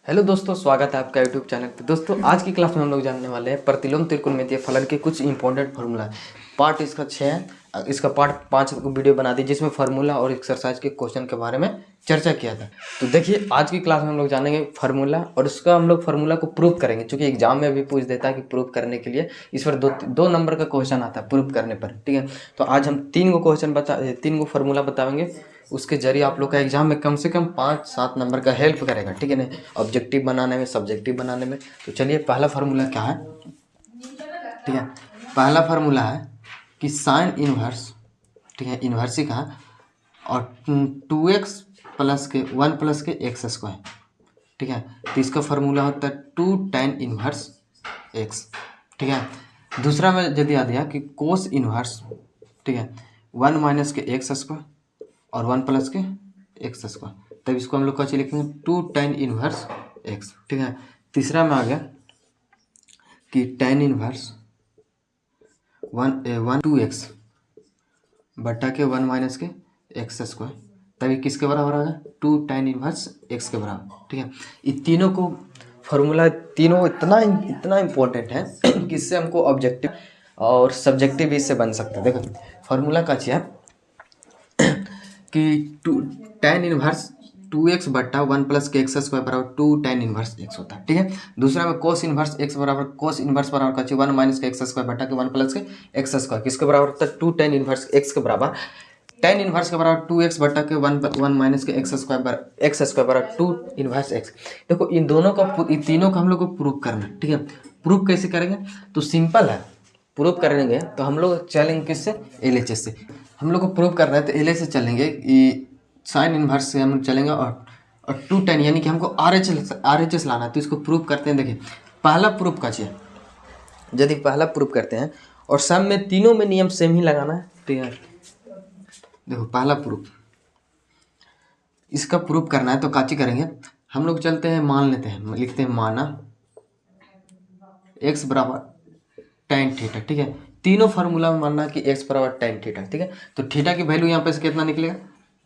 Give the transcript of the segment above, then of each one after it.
Hello दोस्तों, स्वागत है आपका यूट्यूब चैनल पे। दोस्तों, आज की क्लास में हम लोग जानने वाले हैं प्रतिलोम त्रिकोणमितीय फलन के कुछ इंपॉर्टेंट फार्मूला। पार्ट इसका 6 है, इसका पार्ट 5 वीडियो बना दी जिसमें फार्मूला और एक्सरसाइज के क्वेश्चन के बारे में चर्चा किया था। तो देखिए, आज की क्लास में हम लोग जानेंगे फार्मूला और उसका हम लोग फार्मूला को प्रूव करेंगे, क्योंकि एग्जाम में भी पूछ देता है कि प्रूव करने के लिए इस पर दो नंबर का क्वेश्चन आता है प्रूव करने पर। ठीक है, तो आज हम 3 गो फार्मूला बताएंगे। उसके जरिए आप लोग का एग्जाम में कम से कम 5-7 नंबर का हेल्प करेगा। ठीक है ना, ऑब्जेक्टिव बनाने में, सब्जेक्टिव बनाने में। तो चलिए, पहला फार्मूला क्या है। ठीक है, पहला फार्मूला है कि साइन इनवर्स, ठीक है, इन्वर्स ही कहा, और 2x प्लस के 1 प्लस के एक्स स्क्वायर। ठीक है, तो इसका फार्मूला होता है 2 tan इनवर्स x। ठीक है, दूसरा में यदि आ दिया कि कोस इनवर्स, ठीक है, 1 माइनस के एक्स स्क्वायर और 1 प्लस के एक्स स्क्वायर, तब इसको हम लोग कैसे लिखेंगे 2 tan इनवर्स x। ठीक है, तीसरा में आ गया कि tan इनवर्स 2x बटा के 1 माइनस के एक्स स्क्वायर, तभी किसके बराबर आ गया 2 tan इनवर्स x के बराबर। ठीक है, ये तीनों को फार्मूला, तीनों इतना इम्पोर्टेंट है कि इससे हमको ऑब्जेक्टिव और सब्जेक्टिव भी इससे बन सकता है। देखो, फार्मूला का चाहिए कि 2 tan इनवर्स 2x बटा 1 प्लस के एक्स स्क्वायर बराबर 2 tan इनवर्स x होता है। ठीक है, दूसरा में कोस इनवर्स x बराबर कोस इनवर्स बराबर का 1 माइनस के एक्स स्क्वायर बटा के 1 प्लस के एक्स स्क्वायर, किसके बराबर होता है 2 tan इनवर्स x के बराबर। tan इनवर्स के बराबर 2x बटा के 1 माइनस के एक्स स्क्वायर बराबर 2 इनवर्स x। देखो, इन तीनों का हम लोग को प्रूव करना है। ठीक है, प्रूव कैसे करेंगे, तो सिंपल है। प्रूव करेंगे तो हम लोग चलेंगे किससे, LHS से। हम लोग को प्रूव करना है तो LHS से चलेंगे, साइन इनवर्स से हम चलेंगे और 2 tan, यानी कि हमको RHS लाना है। तो इसको प्रूव करते हैं। देखिए, पहला प्रूफ का चाहिए, यदि पहला प्रूफ करते हैं और सब में तीनों में नियम सेम ही लगाना है। ठीक है, देखो पहला प्रूफ, इसका प्रूफ करना है तो काची करेंगे हम लोग। चलते हैं, मान लेते हैं, लिखते हैं माना x बराबर tan थीटा। ठीक है, तीनों फार्मूला में मानना कि x बराबर tan थीटा। ठीक है, तो थीटा की वैल्यू यहाँ पे से कितना निकलेगा,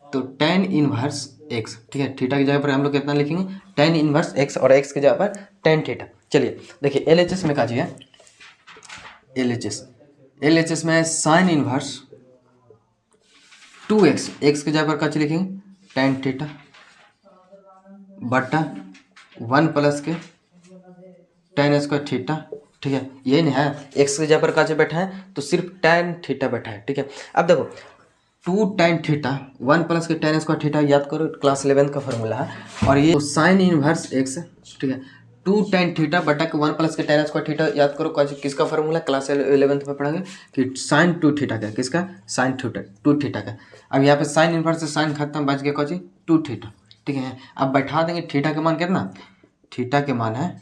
तो tan इनवर्स x। ठीक है, थीटा की जगह पर हम लोग कितना लिखेंगे tan इनवर्स x, और x की जगह पर tan थीटा। चलिए देखिए, LHS में काजी है, LHS में साइन इनवर्स 2x, x की जगह पर काची लिखेंगे tan थीटा बटा 1 प्लस के tan स्क्वायर थीटा। ठीक है, यही नहीं है, एक्स की जगह पर काचे बैठा है तो सिर्फ tan थीटा बैठा है। ठीक है, अब देखो 2 tan थीटा 1 प्लस के tan स्क्वायर थीटा, याद करो क्लास 11 का फॉर्मूला है। और ये तो साइन इनवर्स एक्स। ठीक है, 2 tan थीटा बटा के 1 प्लस के tan स्क्वायर थीटा, याद करो किसका फॉर्मूला, क्लास 11 में पढ़ेंगे कि साइन 2 थीटा का, किसका साइन 2 थीटा का। अब यहाँ पे साइन इनवर्स से साइन खत्म, बच गया कौची 2 थीटा। ठीक है, अब बैठा देंगे थीटा के मान कितना, थीटा के मान है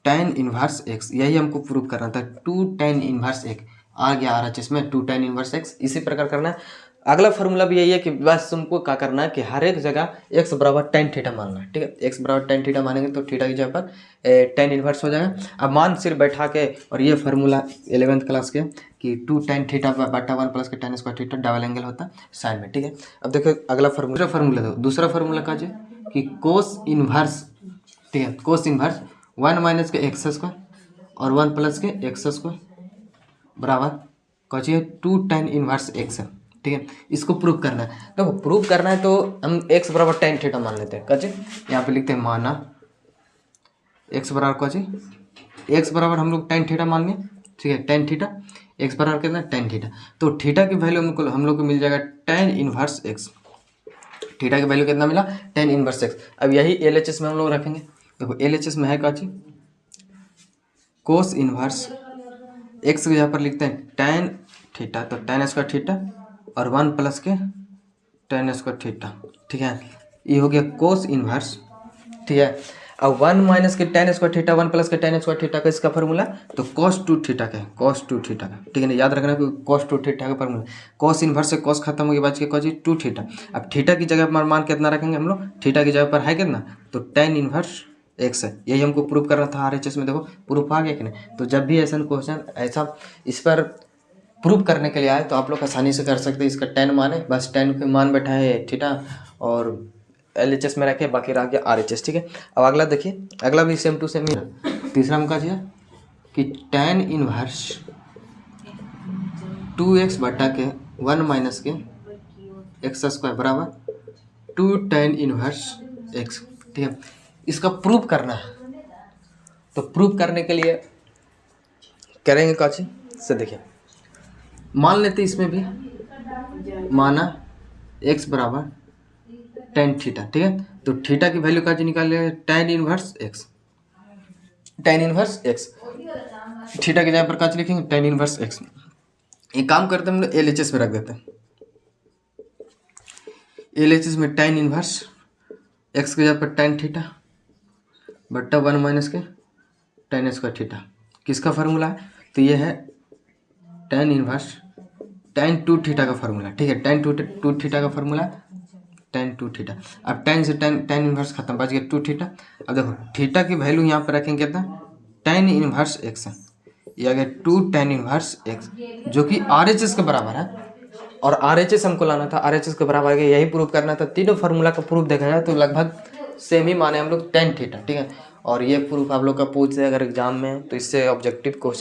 tan इनवर्स x, यही हमको प्रूव करना था। 2 tan इनवर्स x आ गया RHS में 2 tan इनवर्स x। इसी प्रकार करना है। अगला फार्मूला भी यही है कि बस तुमको क्या करना है कि हर एक जगह x बराबर tan थीटा मानना है। ठीक है, x बराबर tan थीटा मानेंगे तो थीटा की जगह पर tan इनवर्स हो जाएगा। अब मान सिर्फ बैठा के, और ये फार्मूला 11th क्लास के कि 2 tan थीटा बटा 1 प्लस के tan square theta double angle होता है साइन में। ठीक है, अब देखो अगला फार्मूला दो, दूसरा फार्मूला का जो कि कोस इनवर्स, ठीक है, कोस इनवर्स 1 माइनस के एक्स स्क्वायर और 1 प्लस के एक्स स्क्वायर बराबर कौची है 2 tan इनवर्स एक्स है। ठीक है, इसको प्रूव करना है। देखो, प्रूव करना है तो हम x बराबर tan थीटा मान लेते हैं। कौची यहाँ पे लिखते हैं माना x बराबर कौची, x बराबर हम लोग tan थीटा मान लें। ठीक है, tan थीटा, x बराबर कितना tan थीटा, तो थीटा की वैल्यू हम लोग को मिल जाएगा tan इनवर्स x। थीटा की वैल्यू कितना मिला, tan इनवर्स x। अब यही LHS में हम लोग रखेंगे। देखो LHS में है काची कोस इनवर्स x के यहाँ पर लिखते हैं tan थीटा, तो tan स्क्वायर थीटा और 1 प्लस के tan स्क्वायर थीटा। ठीक है, ये हो गया कोस इनवर्स। ठीक है, अब 1 माइनस के tan स्क्वायर थीटा 1 प्लस के tan स्क्वायर थीटा का इसका फॉर्मूला तो cos 2 थीटा का है, cos 2 थीटा का। ठीक है ना, याद रखना कि cos 2 थीटा का फॉर्मूला, cos इनवर्स से cos खत्म हो गया, बच के cos 2 थीटा। अब थीटा की जगह पर मान कितना रखेंगे हम लोग, थीटा की जगह पर है कितना, तो tan इनवर्स एक्स है। यही हमको प्रूव करना था RHS में। देखो प्रूफ आ गया कि नहीं। तो जब भी ऐसा क्वेश्चन ऐसा इस पर प्रूव करने के लिए आए तो आप लोग आसानी से कर सकते हैं। इसका tan माने, बस tan के मान बैठा है थीटा और LHS में रखे, बाकी रह गया RHS। ठीक है, अब अगला देखिए, अगला भी सेम टू सेम ही है। तीसरा में का है कि tan इनवर्स 2x बटा के 1 माइनस के एक्स स्क्वायर बराबर 2 tan इनवर्स x। ठीक है, इसका प्रूफ करना है, तो प्रूफ करने के लिए करेंगे काची से। देखिए, मान लेते इसमें भी माना x बराबर tan थीटा। ठीक है, तो थीटा की वैल्यू काची निकाले, tan inverse x। tan inverse x theta के जगह पर काची लिखेंगे, tan इनवर्स x। एक काम करते हैं, हम लोग LHS में रख देते हैं। LHS में tan इनवर्स x के जगह पर tan थीटा बट्टा 1 माइनस के tan स्क्वायर थीटा। किसका फार्मूला है, तो ये है tan इनवर्स tan 2 थीटा का फार्मूला। ठीक है, tan 2 थीटा का फार्मूला tan 2 थीटा। अब tan से tan इनवर्स खत्म, बच गया 2 थीटा। अब देखो थीटा की वैल्यू यहाँ पर रखेंगे कितना, tan इनवर्स x है, ये आ गया 2 tan इनवर्स x, जो कि RHS के बराबर है। और RHS हमको लाना था, RHS के बराबर है, यही प्रूफ करना था। तीनों फार्मूला का प्रूफ देखा जाए तो लगभग सेम ही माने हम लोग tan थीटा। ठीक है, और ये प्रूफ आप लोग का पूछ दे अगर एग्जाम में, तो इससे ऑब्जेक्टिव क्वेश्चन